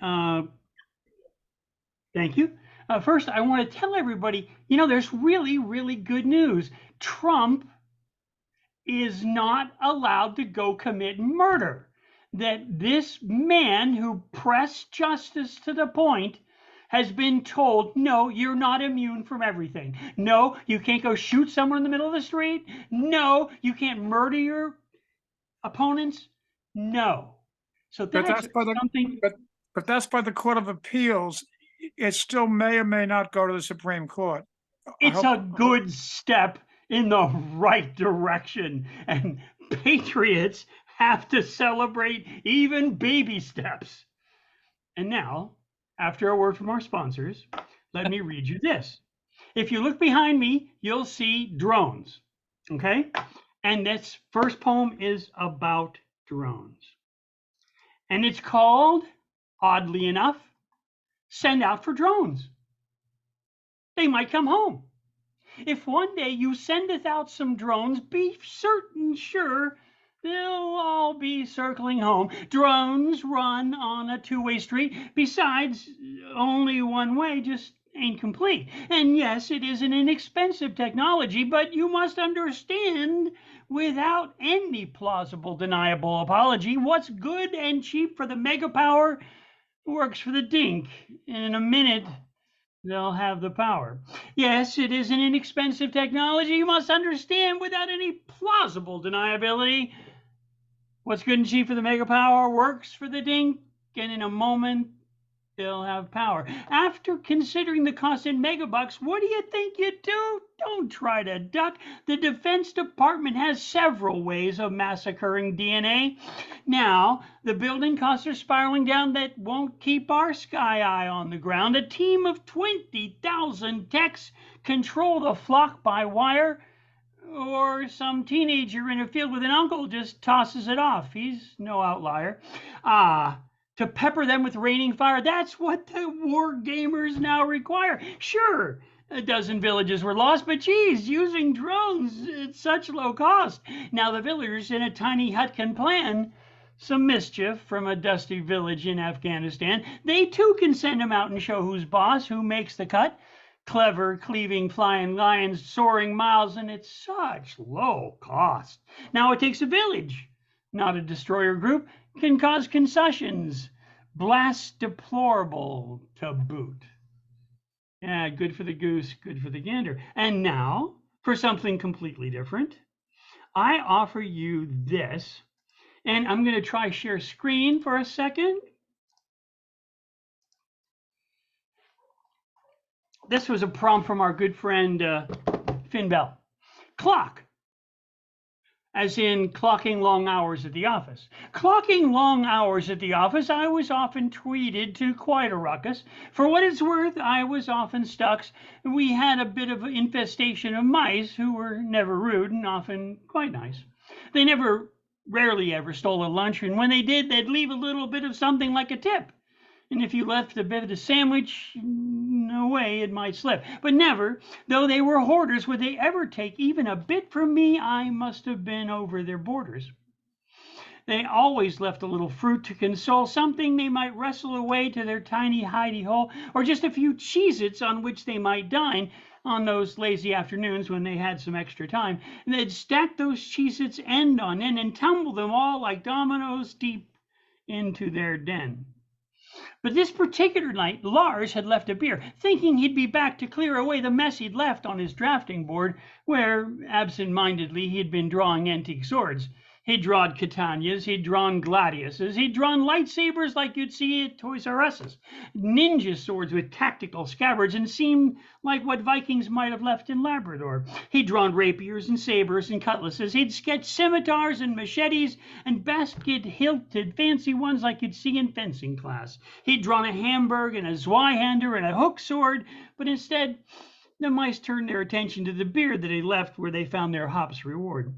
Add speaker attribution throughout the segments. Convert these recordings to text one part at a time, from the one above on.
Speaker 1: Uh, Thank you. First, I want to tell everybody, there's really, really good news. Trump is not allowed to go commit murder. That this man who pressed justice to the point has been told, no, you're not immune from everything. No, you can't go shoot someone in the middle of the street. No, you can't murder your opponents. No. So
Speaker 2: But
Speaker 1: that's
Speaker 2: that's by the
Speaker 1: something.
Speaker 2: but but that's by the Court of Appeals. It still may or may not go to the Supreme Court. I
Speaker 1: It's
Speaker 2: hope.
Speaker 1: a good step in the right direction. And patriots have to celebrate even baby steps. And now, after a word from our sponsors, let me read you this. If you look behind me, you'll see drones. Okay? And this first poem is about drones. And it's called, oddly enough, Send Out for Drones. They might come home. If one day you sendeth out some drones, be certain sure they'll all be circling home. Drones run on a two-way street. Besides, only one way just ain't complete. And yes, it is an inexpensive technology, but you must understand, without any plausible deniable apology, what's good and cheap for the mega power works for the dink. And in a minute, they'll have the power. Yes, it is an inexpensive technology, you must understand, without any plausible deniability. What's good and cheap for the mega power works for the dink, and in a moment, they'll have power. After considering the cost in megabucks, what do you think you do? Don't try to duck. The Defense Department has several ways of massacring DNA. Now, the building costs are spiraling down that won't keep our sky eye on the ground. A team of 20,000 techs control the flock by wire, or some teenager in a field with an uncle just tosses it off. He's no outlier. To pepper them with raining fire. That's what the war gamers now require. Sure, a dozen villages were lost, but geez, using drones at such low cost. Now the villagers in a tiny hut can plan some mischief from a dusty village in Afghanistan. They too can send them out and show who's boss, who makes the cut. Clever, cleaving, flying lions soaring miles, and it's such low cost. Now it takes a village, not a destroyer group, can cause concussions. Blast deplorable to boot. Yeah, good for the goose, good for the gander. And now, for something completely different, I offer you this, and I'm going to try share screen for a second. This was a prompt from our good friend Finn Bell. Clock, as in clocking long hours at the office. Clocking long hours at the office, I was often tweeted to quite a ruckus. For what it's worth, I was often stuck. We had a bit of an infestation of mice who were never rude and often quite nice. They rarely ever stole a lunch, and when they did, they'd leave a little bit of something like a tip. And if you left a bit of the sandwich, no way it might slip. But never, though they were hoarders, would they ever take even a bit from me. I must have been over their borders. They always left a little fruit to console, something they might wrestle away to their tiny hidey hole, or just a few Cheez-Its on which they might dine on those lazy afternoons when they had some extra time. And they'd stack those Cheez-Its end on end and tumble them all like dominoes deep into their den. But this particular night Lars had left a beer, thinking he'd be back to clear away the mess he'd left on his drafting board, where, absent-mindedly, he'd been drawing antique swords. He'd drawn Catanias, he'd drawn Gladiuses, he'd drawn lightsabers like you'd see at Toys R Us's, ninja swords with tactical scabbards and seemed like what Vikings might have left in Labrador. He'd drawn rapiers and sabers and cutlasses, he'd sketched scimitars and machetes and basket-hilted fancy ones like you'd see in fencing class. He'd drawn a Hamburg and a Zweihander and a hook sword, but instead the mice turned their attention to the beer that he left where they found their hop's reward.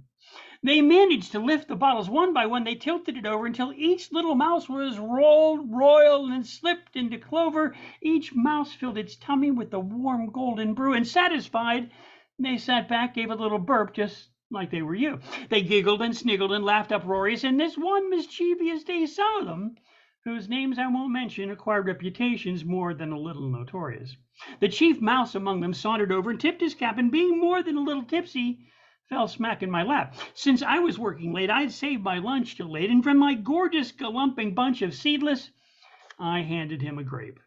Speaker 1: They managed to lift the bottles one by one. They tilted it over until each little mouse was roiled, and slipped into clover. Each mouse filled its tummy with the warm golden brew, and satisfied, they sat back, gave a little burp, just like they were you. They giggled and sniggled and laughed uproarious, and this one mischievous day some of them whose names I won't mention, acquired reputations more than a little notorious. The chief mouse among them sauntered over and tipped his cap, and being more than a little tipsy, fell smack in my lap. Since I was working late, I'd saved my lunch till late, and from my gorgeous galumping bunch of seedless, I handed him a grape.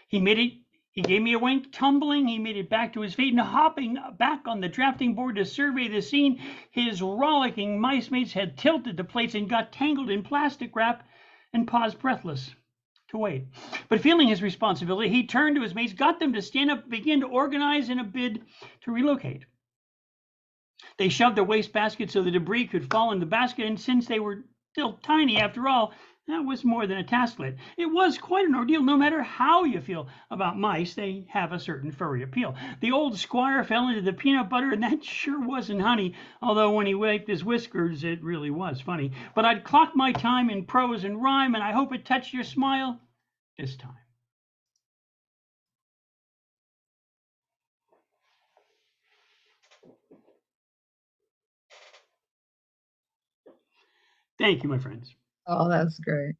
Speaker 1: He made it. He gave me a wink, tumbling. He made it back to his feet and hopping back on the drafting board to survey the scene. His rollicking mice mates had tilted the plates and got tangled in plastic wrap and paused breathless to wait. But feeling his responsibility, he turned to his mates, got them to stand up, begin to organize in a bid to relocate. They shoved their waste baskets so the debris could fall in the basket, and since they were still tiny after all, that was more than a tasklet. It was quite an ordeal. No matter how you feel about mice, they have a certain furry appeal. The old squire fell into the peanut butter, and that sure wasn't honey, although when he wiped his whiskers, it really was funny. But I'd clock my time in prose and rhyme, and I hope it touched your smile this time. Thank you, my friends.
Speaker 3: Oh, that's great.